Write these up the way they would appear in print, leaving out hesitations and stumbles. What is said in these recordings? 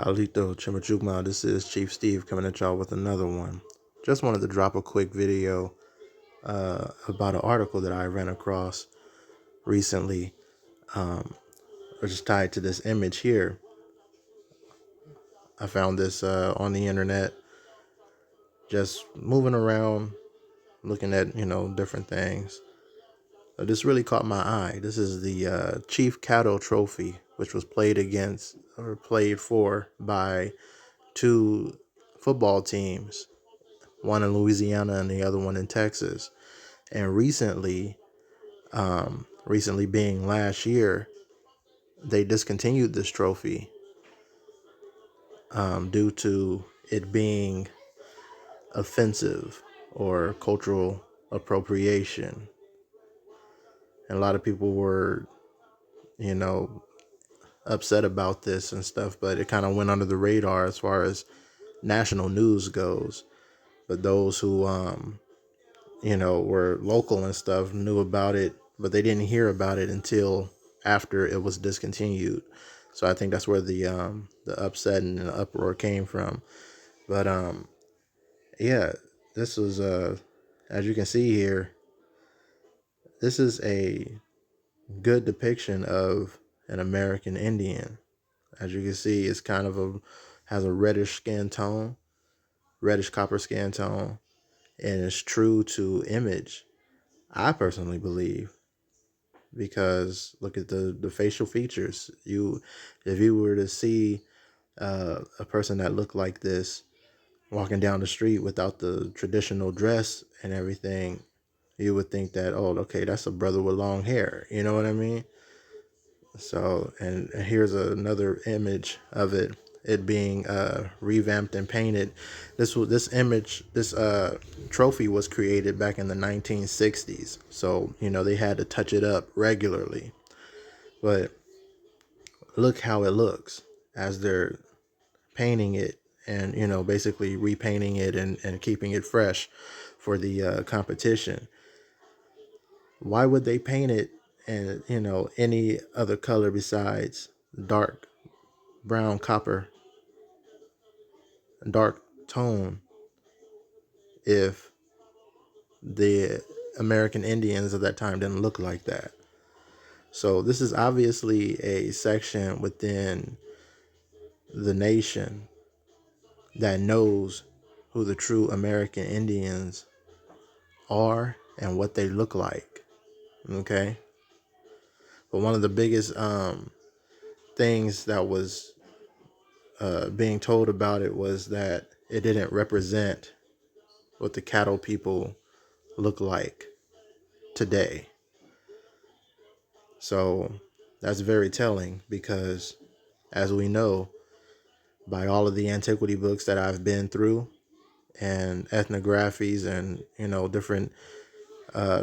Halito Chimachugma, this is Chief Steve coming at y'all with another one. Just wanted to drop a quick video about an article that I ran across recently, which is tied to this image here. I found this on the internet, just moving around, looking at, different things. This really caught my eye. This is the Chief Caddo Trophy, which was played for by two football teams, one in Louisiana and the other one in Texas. And recently being last year, they discontinued this trophy due to it being offensive or cultural appropriation. And a lot of people were, you know, upset about this and stuff, but it kind of went under the radar as far as national news goes. But those who were local and stuff knew about it, but they didn't hear about it until after it was discontinued. So I think that's where the upset and the uproar came from. But yeah, this was as you can see here, this is a good depiction of an American Indian. As you can see, it's kind of has a reddish copper skin tone, and it's true to image, I personally believe, because look at the facial features. If you were to see a person that looked like this walking down the street without the traditional dress and everything, you would think that, oh, okay, that's a brother with long hair. You know what I mean? So, and here's another image of it being revamped and painted. This trophy was created back in the 1960s. So, they had to touch it up regularly. But look how it looks as they're painting it and, basically repainting it and keeping it fresh for the competition. Why would they paint it and, any other color besides dark brown copper, dark tone, if the American Indians of that time didn't look like that? So this is obviously a section within the nation that knows who the true American Indians are and what they look like. Okay. But one of the biggest things that was being told about it was that it didn't represent what the cattle people look like today. So that's very telling because, as we know, by all of the antiquity books that I've been through and ethnographies and different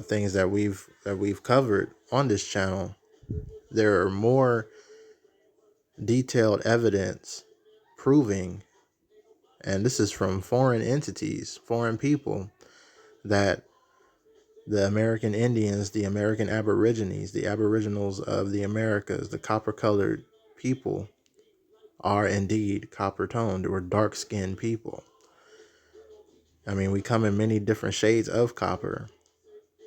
things that we've covered on this channel, there are more detailed evidence proving, and this is from foreign entities, foreign people, that the American Indians, the American Aborigines, the Aboriginals of the Americas, the copper-colored people, are indeed copper-toned or dark-skinned people. I mean, we come in many different shades of copper,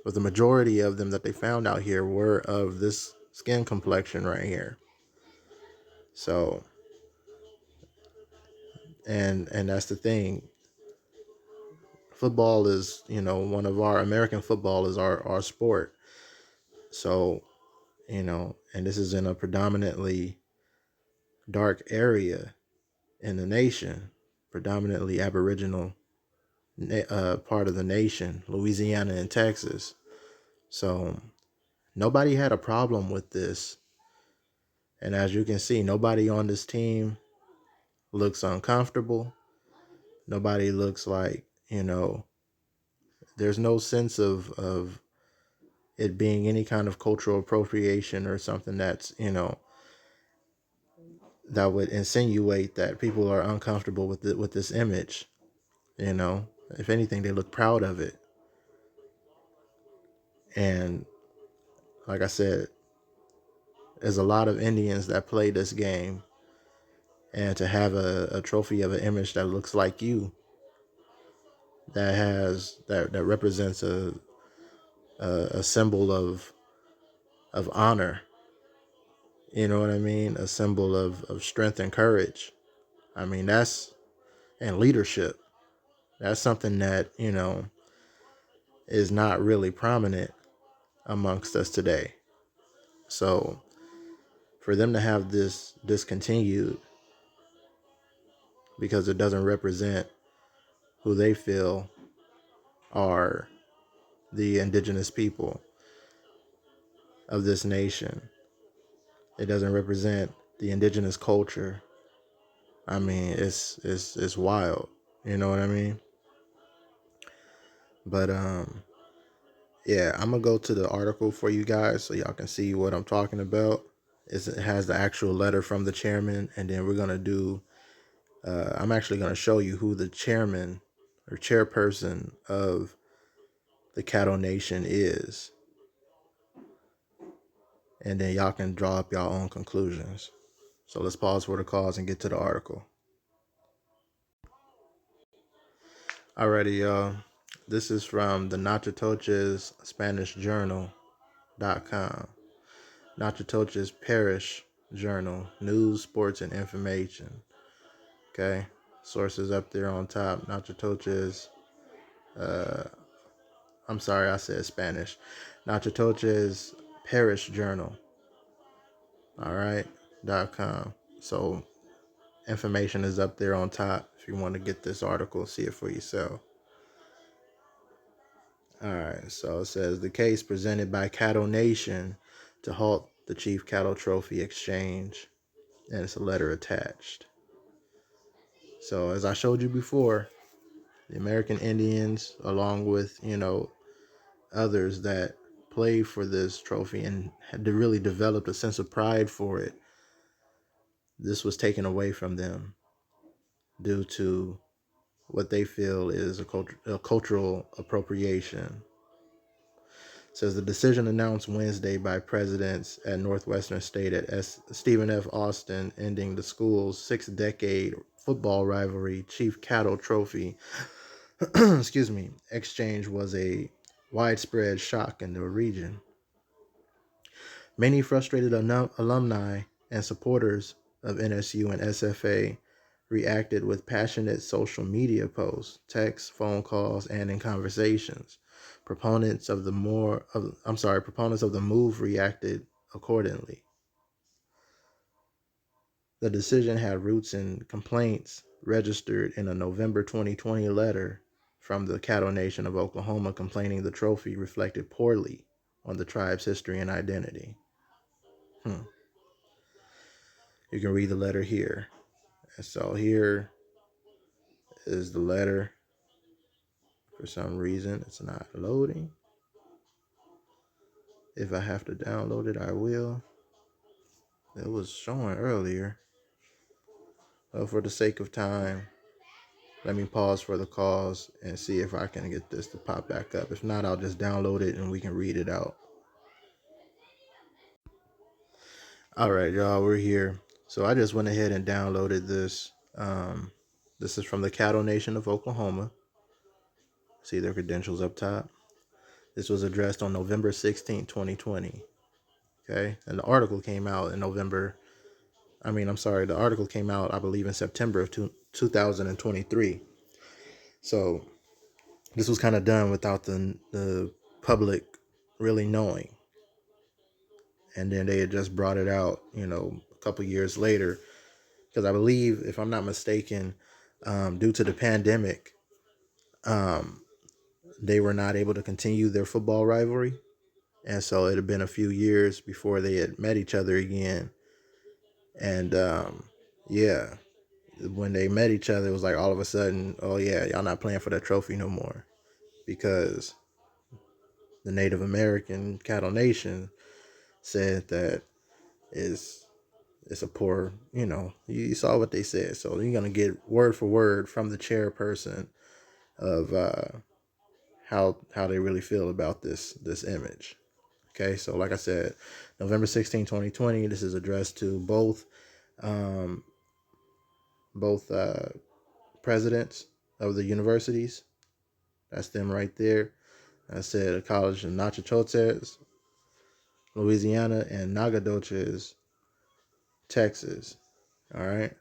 but the majority of them that they found out here were of this skin complexion right here. So, and that's the thing. Football is, one of our American football is our sport. So, and this is in a predominantly dark area in the nation, predominantly Aboriginal part of the nation, Louisiana and Texas. So nobody had a problem with this. And as you can see, nobody on this team looks uncomfortable. Nobody looks like, there's no sense of it being any kind of cultural appropriation or something that's, that would insinuate that people are uncomfortable with this image. If anything, they look proud of it. And like I said, there's a lot of Indians that play this game, And to have a trophy of an image that looks like you, that represents a symbol of honor, you know what I mean? A symbol of strength and courage. I mean, and leadership. That's something that, is not really prominent amongst us today. So for them to have this discontinued because it doesn't represent who they feel are the indigenous people of this nation, it doesn't represent the indigenous culture. I mean, it's wild. You know what I mean? But yeah, I'm gonna go to the article for you guys so y'all can see what I'm talking about. It has the actual letter from the chairman, and then we're gonna do. I'm actually gonna show you who the chairman or chairperson of the Caddo Nation is, and then y'all can draw up y'all own conclusions. So let's pause for the cause and get to the article. Alrighty, y'all. This is from the Natchitoches Spanish Journal.com. Natchitoches Parish Journal, news, sports, and information. Okay, sources up there on top. Natchitoches, I'm sorry, I said Spanish. Natchitoches Parish Journal, all right, .com. So information is up there on top if you want to get this article, see it for yourself. All right, so it says the case presented by Caddo Nation to halt the Chief Cattle Trophy exchange, and it's a letter attached. So as I showed you before, the American Indians, along with, others that played for this trophy and had really developed a sense of pride for it, this was taken away from them due to what they feel is a cultural appropriation. It says the decision announced Wednesday by presidents at Northwestern State at Stephen F. Austin, ending the school's 6-decade football rivalry Chief Cattle Trophy excuse me, exchange was a widespread shock in the region. Many frustrated alumni and supporters of NSU and SFA reacted with passionate social media posts, texts, phone calls, and in conversations. Proponents of the move reacted accordingly. The decision had roots in complaints registered in a November 2020 letter from the Caddo Nation of Oklahoma complaining the trophy reflected poorly on the tribe's history and identity. You can read the letter here. And so here is the letter. For some reason, it's not loading. If I have to download it, I will. It was showing earlier. But for the sake of time, let me pause for the cause and see if I can get this to pop back up. If not, I'll just download it and we can read it out. All right, y'all, we're here. So I just went ahead and downloaded this. This is from the Caddo Nation of Oklahoma. See their credentials up top. This was addressed on November 16, 2020. Okay, and the article came out in the article came out, I believe, in September of 2023. So this was kind of done without the public really knowing. And then they had just brought it out, a couple years later. Because I believe, if I'm not mistaken, due to the pandemic, they were not able to continue their football rivalry. And so it had been a few years before they had met each other again. And yeah, when they met each other, it was like all of a sudden, oh yeah, y'all not playing for that trophy no more, because the Native American Caddo Nation said that it's a poor, you saw what they said. So you're gonna get word for word from the chairperson of how they really feel about this image. Okay, so like I said, November 16, 2020, this is addressed to both both presidents of the universities. That's them right there. I said a college in Natchitoches, Louisiana, and Nacogdoches, Texas. All right.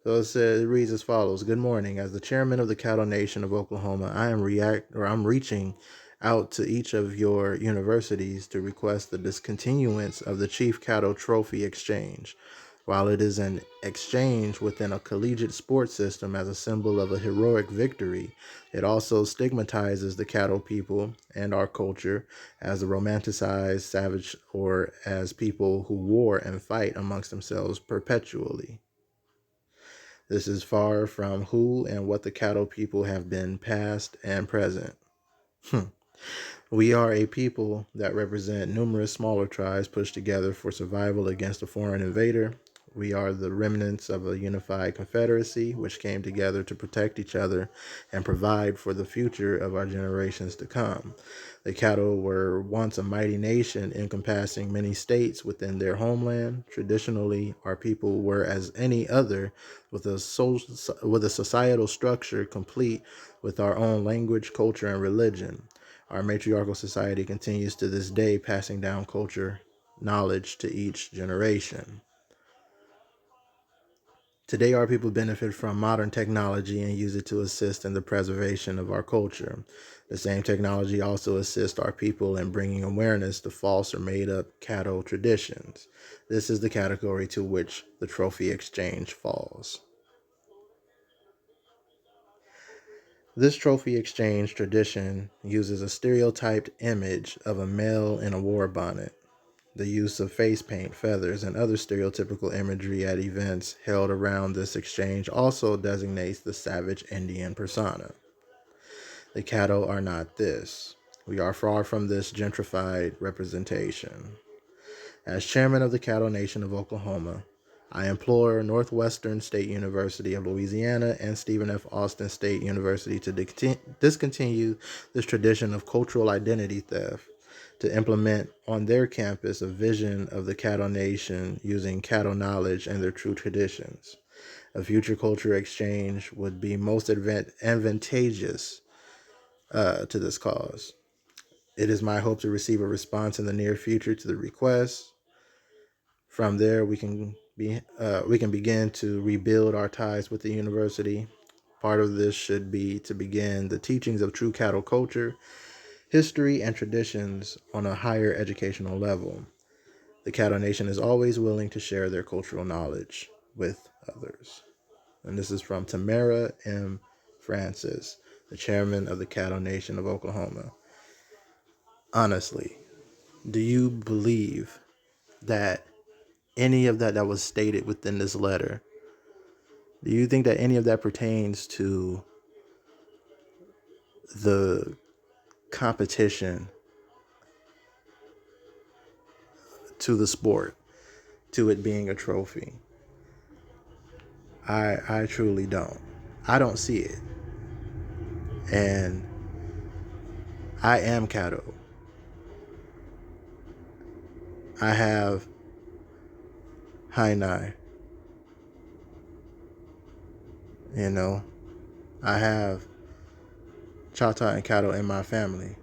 So it reads as follows: Good morning. As the chairman of the Caddo Nation of Oklahoma, I'm reaching out to each of your universities to request the discontinuance of the Chief Caddo Trophy Exchange. While it is an exchange within a collegiate sports system as a symbol of a heroic victory, it also stigmatizes the Caddo people and our culture as a romanticized savage or as people who war and fight amongst themselves perpetually. This is far from who and what the Caddo people have been past and present. We are a people that represent numerous smaller tribes pushed together for survival against a foreign invader. We are the remnants of a unified confederacy which came together to protect each other and provide for the future of our generations to come. The Caddo were once a mighty nation encompassing many states within their homeland. Traditionally, our people were as any other with a societal structure complete with our own language, culture, and religion. Our matriarchal society continues to this day, passing down culture knowledge to each generation. Today, our people benefit from modern technology and use it to assist in the preservation of our culture. The same technology also assists our people in bringing awareness to false or made-up Caddo traditions. This is the category to which the trophy exchange falls. This trophy exchange tradition uses a stereotyped image of a male in a war bonnet. The use of face paint, feathers, and other stereotypical imagery at events held around this exchange also designates the savage Indian persona. The Caddo are not this. We are far from this gentrified representation. As chairman of the Caddo Nation of Oklahoma, I implore Northwestern State University of Louisiana and Stephen F. Austin State University to discontinue this tradition of cultural identity theft, to implement on their campus a vision of the Caddo Nation using Caddo knowledge and their true traditions. A future culture exchange would be most advantageous to this cause. It is my hope to receive a response in the near future to the request. From there, we can begin to rebuild our ties with the university. Part of this should be to begin the teachings of true Caddo culture, history, and traditions on a higher educational level. The Caddo Nation is always willing to share their cultural knowledge with others. And this is from Tamara M. Francis, the chairman of the Caddo Nation of Oklahoma. Honestly, do you believe that any of that was stated within this letter, do you think that any of that pertains to the competition, to the sport, to it being a trophy? I truly don't. I don't see it. And I am Caddo. I have Hainai. You know, I have Chata and Caddo in my family.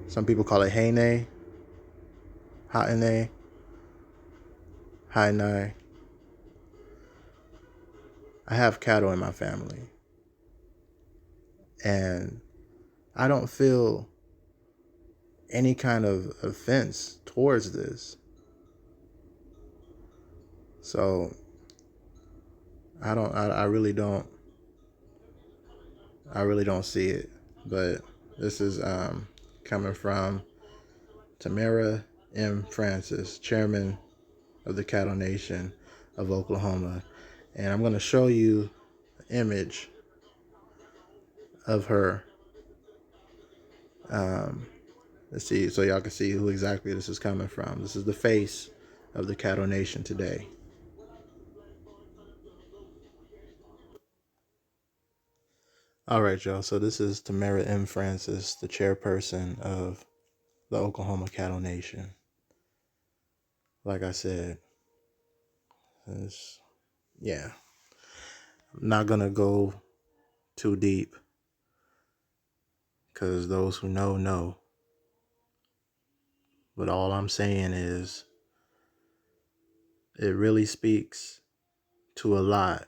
Some people call it Haine, Haine, Hainai. I have Caddo in my family. And I don't feel any kind of offense towards this. So I really don't see it. But this is coming from Tamara M. Francis, chairman of the Caddo Nation of Oklahoma. And I'm going to show you an image of her. Let's see, so y'all can see who exactly this is coming from. This is the face of the Caddo Nation today. All right, y'all. So this is Tamara M. Francis, the chairperson of the Oklahoma Caddo Nation. Like I said, It's, yeah, I'm not gonna go too deep because those who know. But all I'm saying is it really speaks to a lot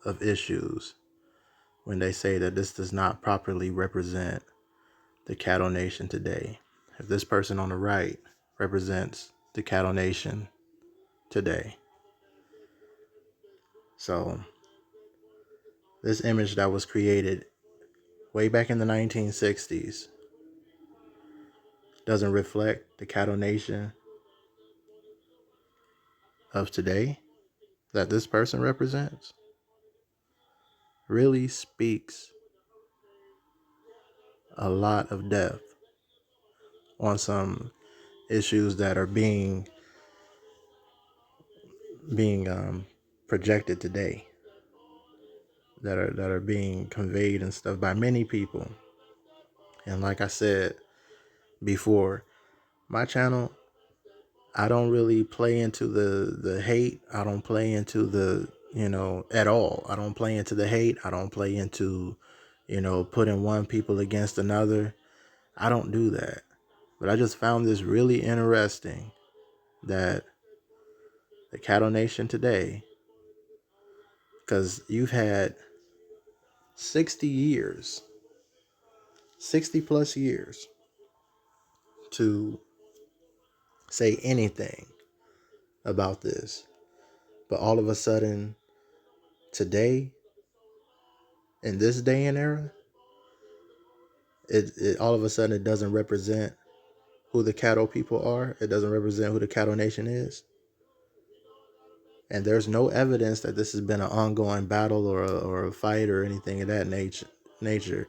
of issues when they say that this does not properly represent the Caddo Nation today. If this person on the right represents the Caddo Nation today. So this image that was created way back in the 1960s doesn't reflect the Caddo Nation of today that this person represents. Really speaks a lot of depth on some issues that are being projected today, that are being conveyed and stuff by many people. And like I said before, my channel, I don't really play into the hate. I don't play into the, at all. I don't play into the hate. I don't play into, putting one people against another. I don't do that. But I just found this really interesting that the Caddo Nation today, because you've had 60 years, 60 plus years to say anything about this. But all of a sudden, today, in this day and era, it all of a sudden it doesn't represent who the Caddo people are. It doesn't represent who the Caddo Nation is. And there's no evidence that this has been an ongoing battle or a fight or anything of that nature.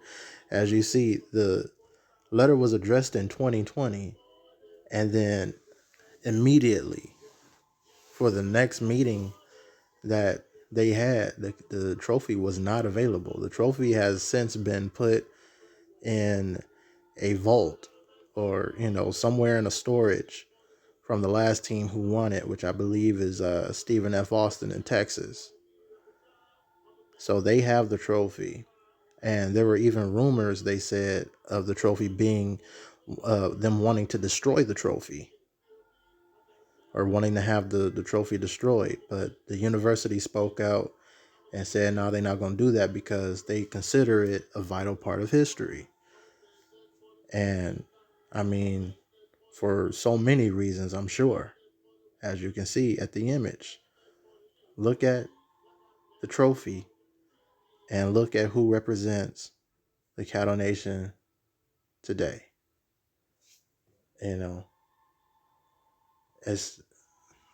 As you see, the letter was addressed in 2020, and then immediately for the next meeting that they had, the trophy was not available. The trophy has since been put in a vault or, somewhere in a storage from the last team who won it, which I believe is Stephen F. Austin in Texas. So they have the trophy. And there were even rumors, they said, of the trophy being them wanting to destroy the trophy or wanting to have the trophy destroyed. But the university spoke out and said, no, they're not going to do that because they consider it a vital part of history. And I mean, for so many reasons, I'm sure, as you can see at the image. Look at the trophy and look at who represents the Caddo Nation today. It's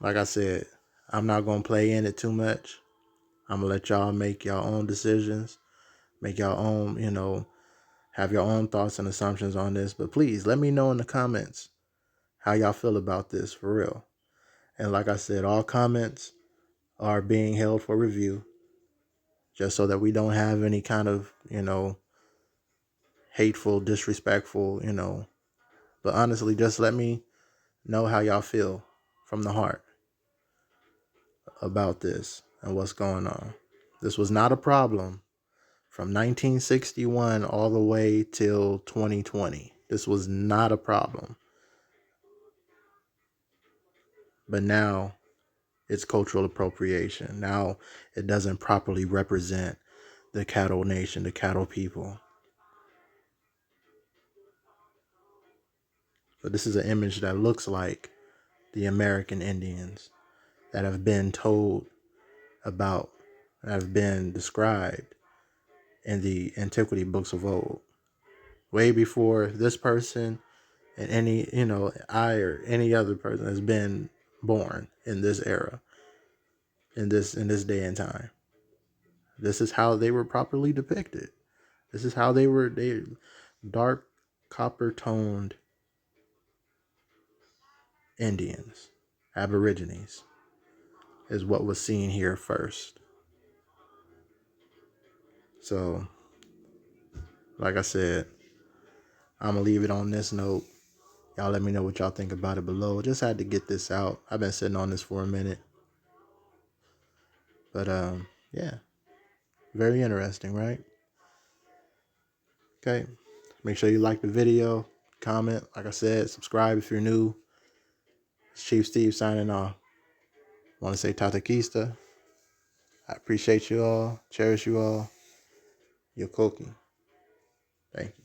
like I said, I'm not going to play in it too much. I'm going to let y'all make your own decisions, make your own, have your own thoughts and assumptions on this. But please let me know in the comments how y'all feel about this for real. And like I said, all comments are being held for review just so that we don't have any kind of, hateful, disrespectful, But honestly, just let me know how y'all feel from the heart about this and what's going on. This was not a problem from 1961 all the way till 2020. This was not a problem. But now it's cultural appropriation. Now it doesn't properly represent the Caddo Nation, the Caddo people. But this is an image that looks like the American Indians that have been told about, that have been described in the antiquity books of old. Way before this person and any, I or any other person has been born in this era, in this day and time. This is how they were properly depicted. This is how they dark copper toned Indians, Aborigines, is what was seen here first. So, like I said, I'm gonna leave it on this note. Y'all let me know what y'all think about it below. Just had to get this out. I've been sitting on this for a minute. But yeah, very interesting, right? Okay. Make sure you like the video, comment, like I said, subscribe if you're new. It's Chief Steve signing off. Want to say Tatakista. I appreciate you all, cherish you all. Yokoki. Thank you.